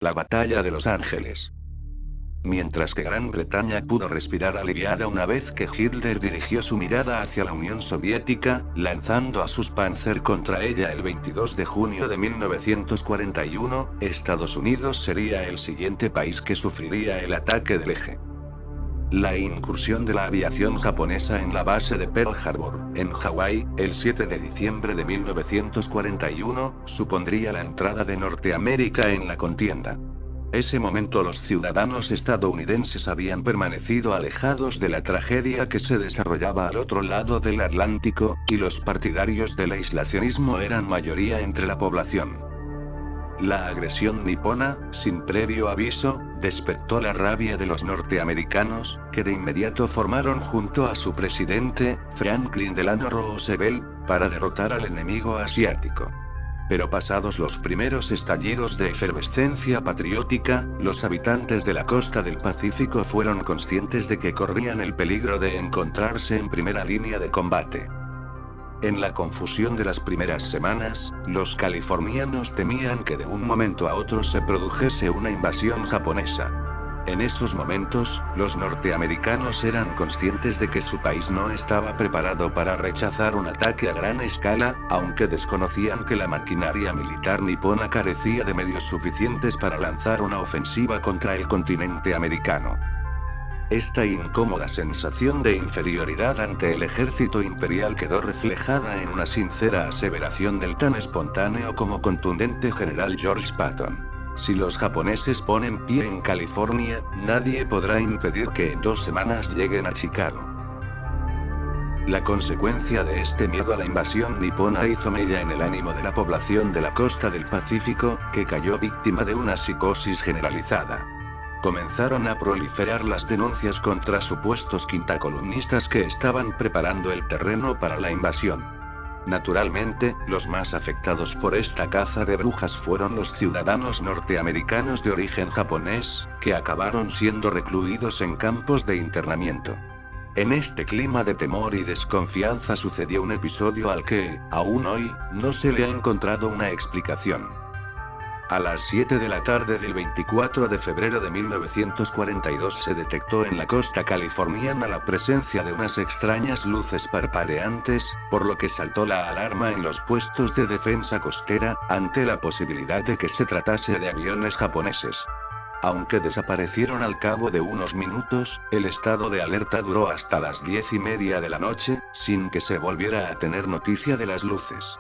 La batalla de Los Ángeles. Mientras que Gran Bretaña pudo respirar aliviada una vez que Hitler dirigió su mirada hacia la Unión Soviética, lanzando a sus Panzer contra ella el 22 de junio de 1941, Estados Unidos sería el siguiente país que sufriría el ataque del eje. La incursión de la aviación japonesa en la base de Pearl Harbor, en Hawái, el 7 de diciembre de 1941, supondría la entrada de Norteamérica en la contienda. Ese momento los ciudadanos estadounidenses habían permanecido alejados de la tragedia que se desarrollaba al otro lado del Atlántico, y los partidarios del aislacionismo eran mayoría entre la población. La agresión nipona, sin previo aviso, despertó la rabia de los norteamericanos, que de inmediato formaron junto a su presidente, Franklin Delano Roosevelt, para derrotar al enemigo asiático. Pero pasados los primeros estallidos de efervescencia patriótica, los habitantes de la costa del Pacífico fueron conscientes de que corrían el peligro de encontrarse en primera línea de combate. En la confusión de las primeras semanas, los californianos temían que de un momento a otro se produjese una invasión japonesa. En esos momentos, los norteamericanos eran conscientes de que su país no estaba preparado para rechazar un ataque a gran escala, aunque desconocían que la maquinaria militar nipona carecía de medios suficientes para lanzar una ofensiva contra el continente americano. Esta incómoda sensación de inferioridad ante el ejército imperial quedó reflejada en una sincera aseveración del tan espontáneo como contundente general George Patton. Si los japoneses ponen pie en California, nadie podrá impedir que en 2 semanas lleguen a Chicago. La consecuencia de este miedo a la invasión nipona hizo mella en el ánimo de la población de la costa del Pacífico, que cayó víctima de una psicosis generalizada. Comenzaron a proliferar las denuncias contra supuestos quintacolumnistas que estaban preparando el terreno para la invasión. Naturalmente, los más afectados por esta caza de brujas fueron los ciudadanos norteamericanos de origen japonés, que acabaron siendo recluidos en campos de internamiento. En este clima de temor y desconfianza sucedió un episodio al que, aún hoy, no se le ha encontrado una explicación. A las 7 de la tarde del 24 de febrero de 1942 se detectó en la costa californiana la presencia de unas extrañas luces parpadeantes, por lo que saltó la alarma en los puestos de defensa costera, ante la posibilidad de que se tratase de aviones japoneses. Aunque desaparecieron al cabo de unos minutos, el estado de alerta duró hasta las 10:30 de la noche, sin que se volviera a tener noticia de las luces.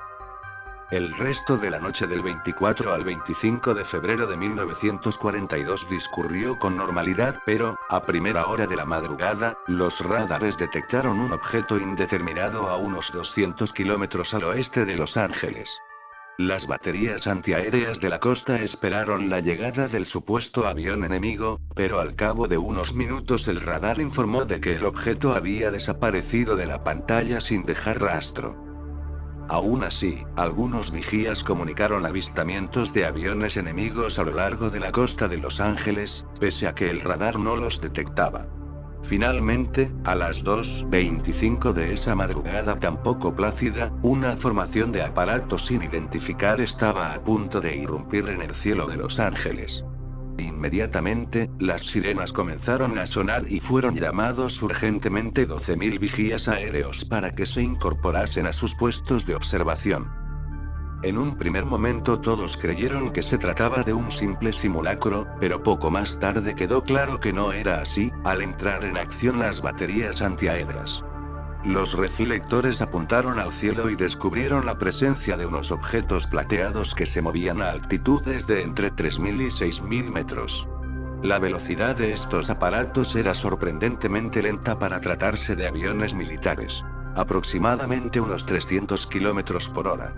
El resto de la noche del 24 al 25 de febrero de 1942 discurrió con normalidad, pero, a primera hora de la madrugada, los radares detectaron un objeto indeterminado a unos 200 kilómetros al oeste de Los Ángeles. Las baterías antiaéreas de la costa esperaron la llegada del supuesto avión enemigo, pero al cabo de unos minutos el radar informó de que el objeto había desaparecido de la pantalla sin dejar rastro. Aún así, algunos vigías comunicaron avistamientos de aviones enemigos a lo largo de la costa de Los Ángeles, pese a que el radar no los detectaba. Finalmente, a las 2:25 de esa madrugada tan poco plácida, una formación de aparatos sin identificar estaba a punto de irrumpir en el cielo de Los Ángeles. Inmediatamente, las sirenas comenzaron a sonar y fueron llamados urgentemente 12.000 vigías aéreos para que se incorporasen a sus puestos de observación. En un primer momento todos creyeron que se trataba de un simple simulacro, pero poco más tarde quedó claro que no era así, al entrar en acción las baterías antiaéreas. Los reflectores apuntaron al cielo y descubrieron la presencia de unos objetos plateados que se movían a altitudes de entre 3.000 y 6.000 metros. La velocidad de estos aparatos era sorprendentemente lenta para tratarse de aviones militares. Aproximadamente unos 300 kilómetros por hora.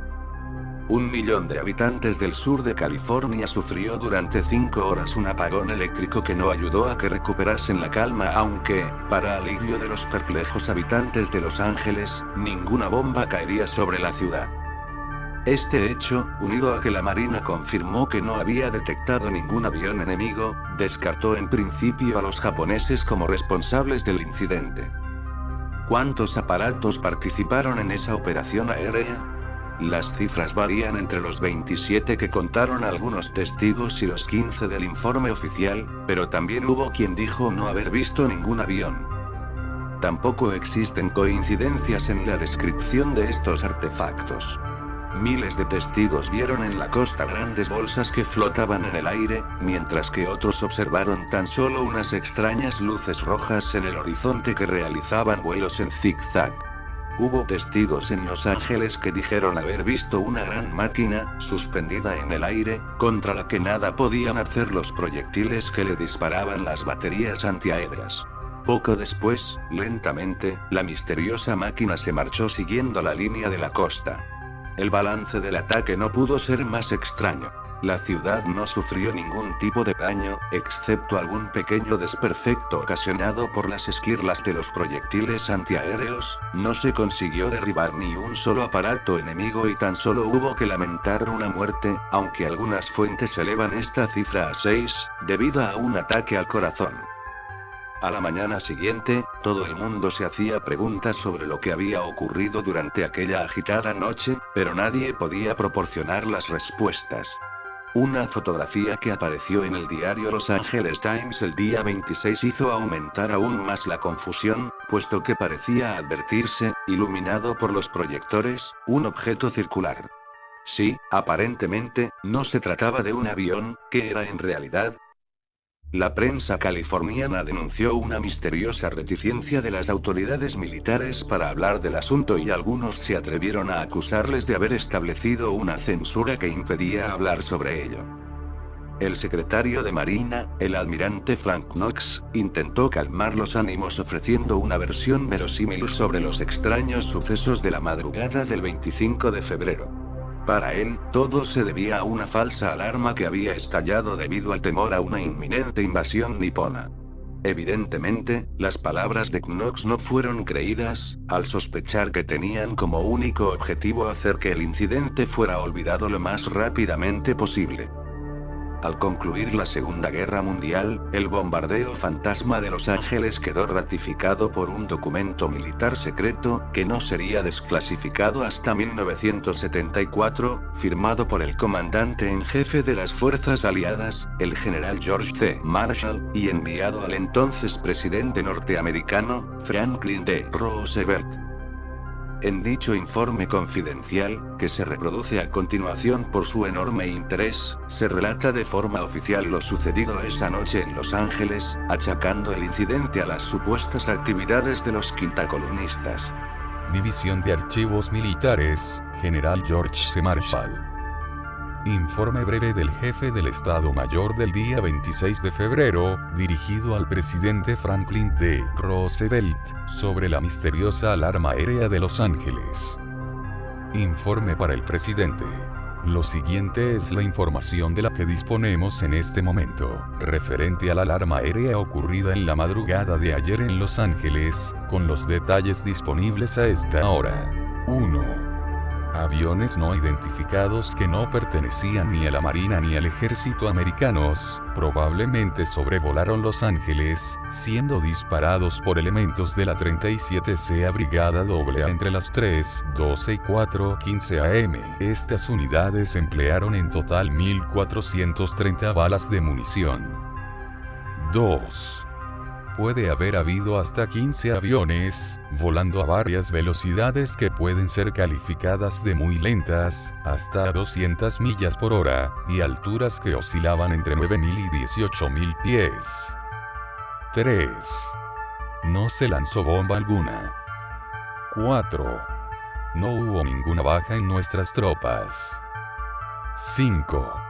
1 millón de habitantes del sur de California sufrió durante 5 horas un apagón eléctrico que no ayudó a que recuperasen la calma, aunque, para alivio de los perplejos habitantes de Los Ángeles, ninguna bomba caería sobre la ciudad. Este hecho, unido a que la Marina confirmó que no había detectado ningún avión enemigo, descartó en principio a los japoneses como responsables del incidente. ¿Cuántos aparatos participaron en esa operación aérea? Las cifras varían entre los 27 que contaron algunos testigos y los 15 del informe oficial, pero también hubo quien dijo no haber visto ningún avión. Tampoco existen coincidencias en la descripción de estos artefactos. Miles de testigos vieron en la costa grandes bolsas que flotaban en el aire, mientras que otros observaron tan solo unas extrañas luces rojas en el horizonte que realizaban vuelos en zigzag. Hubo testigos en Los Ángeles que dijeron haber visto una gran máquina, suspendida en el aire, contra la que nada podían hacer los proyectiles que le disparaban las baterías antiaéreas. Poco después, lentamente, la misteriosa máquina se marchó siguiendo la línea de la costa. El balance del ataque no pudo ser más extraño. La ciudad no sufrió ningún tipo de daño, excepto algún pequeño desperfecto ocasionado por las esquirlas de los proyectiles antiaéreos. No se consiguió derribar ni un solo aparato enemigo y tan solo hubo que lamentar una muerte, aunque algunas fuentes elevan esta cifra a 6, debido a un ataque al corazón. A la mañana siguiente, todo el mundo se hacía preguntas sobre lo que había ocurrido durante aquella agitada noche, pero nadie podía proporcionar las respuestas. Una fotografía que apareció en el diario Los Angeles Times el día 26 hizo aumentar aún más la confusión, puesto que parecía advertirse, iluminado por los proyectores, un objeto circular. Sí, aparentemente, no se trataba de un avión, ¿qué era en realidad? La prensa californiana denunció una misteriosa reticencia de las autoridades militares para hablar del asunto y algunos se atrevieron a acusarles de haber establecido una censura que impedía hablar sobre ello. El secretario de Marina, el almirante Frank Knox, intentó calmar los ánimos ofreciendo una versión verosímil sobre los extraños sucesos de la madrugada del 25 de febrero. Para él, todo se debía a una falsa alarma que había estallado debido al temor a una inminente invasión nipona. Evidentemente, las palabras de Knox no fueron creídas, al sospechar que tenían como único objetivo hacer que el incidente fuera olvidado lo más rápidamente posible. Al concluir la Segunda Guerra Mundial, el bombardeo fantasma de Los Ángeles quedó ratificado por un documento militar secreto, que no sería desclasificado hasta 1974, firmado por el comandante en jefe de las fuerzas aliadas, el general George C. Marshall, y enviado al entonces presidente norteamericano, Franklin D. Roosevelt. En dicho informe confidencial, que se reproduce a continuación por su enorme interés, se relata de forma oficial lo sucedido esa noche en Los Ángeles, achacando el incidente a las supuestas actividades de los quintacolumnistas. División de Archivos Militares, General George C. Marshall. Informe breve del jefe del Estado Mayor del día 26 de febrero, dirigido al presidente Franklin D. Roosevelt, sobre la misteriosa alarma aérea de Los Ángeles. Informe para el presidente. Lo siguiente es la información de la que disponemos en este momento, referente a la alarma aérea ocurrida en la madrugada de ayer en Los Ángeles, con los detalles disponibles a esta hora. 1. Aviones no identificados que no pertenecían ni a la Marina ni al Ejército americanos, probablemente sobrevolaron Los Ángeles, siendo disparados por elementos de la 37ª Brigada AA entre las 3:12 y 4:15 am. Estas unidades emplearon en total 1.430 balas de munición. 2. Puede haber habido hasta 15 aviones, volando a varias velocidades que pueden ser calificadas de muy lentas, hasta 200 millas por hora, y alturas que oscilaban entre 9.000 y 18.000 pies. 3. No se lanzó bomba alguna. 4. No hubo ninguna baja en nuestras tropas. 5.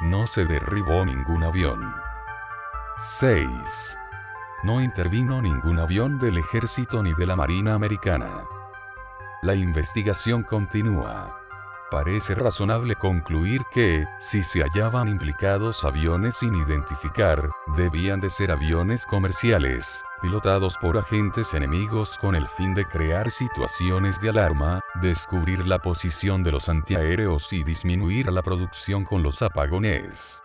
No se derribó ningún avión. 6. No intervino ningún avión del ejército ni de la Marina americana. La investigación continúa. Parece razonable concluir que, si se hallaban implicados aviones sin identificar, debían de ser aviones comerciales, pilotados por agentes enemigos con el fin de crear situaciones de alarma, descubrir la posición de los antiaéreos y disminuir la producción con los apagones.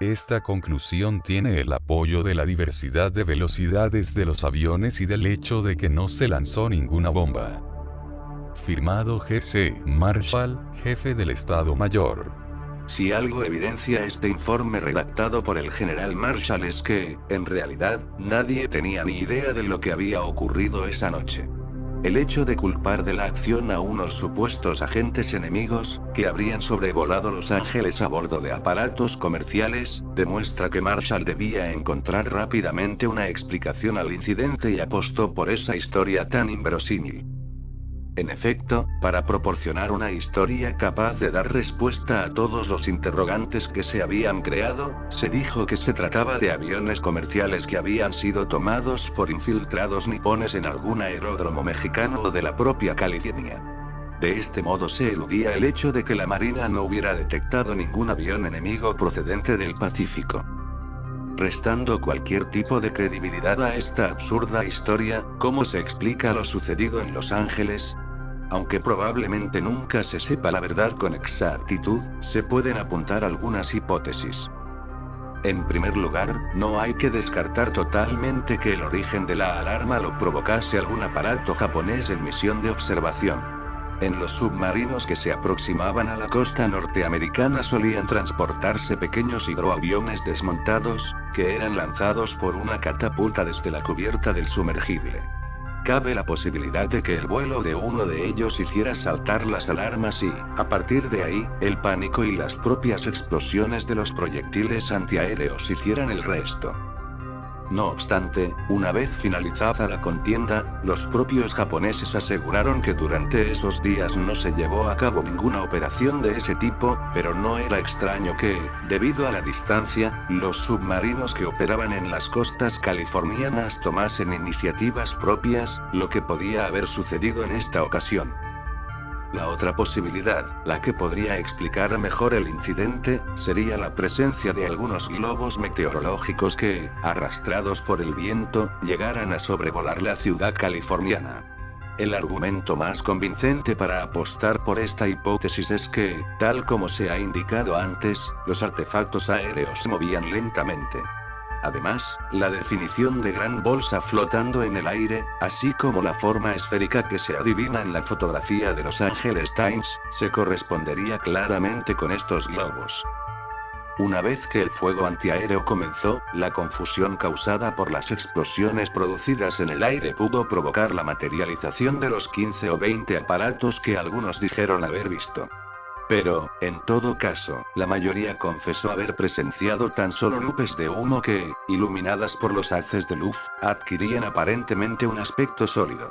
Esta conclusión tiene el apoyo de la diversidad de velocidades de los aviones y del hecho de que no se lanzó ninguna bomba. Firmado G.C. Marshall, jefe del Estado Mayor. Si algo evidencia este informe redactado por el general Marshall es que, en realidad, nadie tenía ni idea de lo que había ocurrido esa noche. El hecho de culpar de la acción a unos supuestos agentes enemigos, que habrían sobrevolado Los Ángeles a bordo de aparatos comerciales, demuestra que Marshall debía encontrar rápidamente una explicación al incidente y apostó por esa historia tan inverosímil. En efecto, para proporcionar una historia capaz de dar respuesta a todos los interrogantes que se habían creado, se dijo que se trataba de aviones comerciales que habían sido tomados por infiltrados nipones en algún aeródromo mexicano o de la propia California. De este modo se eludía el hecho de que la Marina no hubiera detectado ningún avión enemigo procedente del Pacífico. Restando cualquier tipo de credibilidad a esta absurda historia, ¿cómo se explica lo sucedido en Los Ángeles? Aunque probablemente nunca se sepa la verdad con exactitud, se pueden apuntar algunas hipótesis. En primer lugar, no hay que descartar totalmente que el origen de la alarma lo provocase algún aparato japonés en misión de observación. En los submarinos que se aproximaban a la costa norteamericana solían transportarse pequeños hidroaviones desmontados, que eran lanzados por una catapulta desde la cubierta del sumergible. Cabe la posibilidad de que el vuelo de uno de ellos hiciera saltar las alarmas y, a partir de ahí, el pánico y las propias explosiones de los proyectiles antiaéreos hicieran el resto. No obstante, una vez finalizada la contienda, los propios japoneses aseguraron que durante esos días no se llevó a cabo ninguna operación de ese tipo, pero no era extraño que, debido a la distancia, los submarinos que operaban en las costas californianas tomasen iniciativas propias, lo que podía haber sucedido en esta ocasión. La otra posibilidad, la que podría explicar mejor el incidente, sería la presencia de algunos globos meteorológicos que, arrastrados por el viento, llegaran a sobrevolar la ciudad californiana. El argumento más convincente para apostar por esta hipótesis es que, tal como se ha indicado antes, los artefactos aéreos se movían lentamente. Además, la definición de gran bolsa flotando en el aire, así como la forma esférica que se adivina en la fotografía de Los Angeles Times, se correspondería claramente con estos globos. Una vez que el fuego antiaéreo comenzó, la confusión causada por las explosiones producidas en el aire pudo provocar la materialización de los 15 o 20 aparatos que algunos dijeron haber visto. Pero, en todo caso, la mayoría confesó haber presenciado tan solo nubes de humo que, iluminadas por los haces de luz, adquirían aparentemente un aspecto sólido.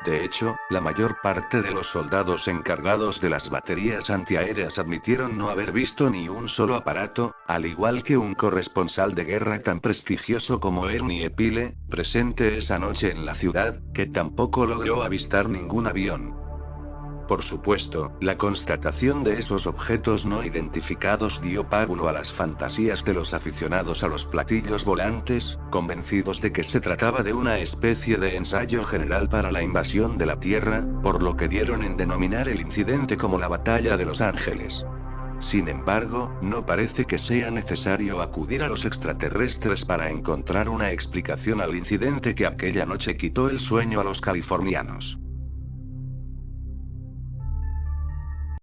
De hecho, la mayor parte de los soldados encargados de las baterías antiaéreas admitieron no haber visto ni un solo aparato, al igual que un corresponsal de guerra tan prestigioso como Ernie Pyle, presente esa noche en la ciudad, que tampoco logró avistar ningún avión. Por supuesto, la constatación de esos objetos no identificados dio pábulo a las fantasías de los aficionados a los platillos volantes, convencidos de que se trataba de una especie de ensayo general para la invasión de la Tierra, por lo que dieron en denominar el incidente como la Batalla de Los Ángeles. Sin embargo, no parece que sea necesario acudir a los extraterrestres para encontrar una explicación al incidente que aquella noche quitó el sueño a los californianos.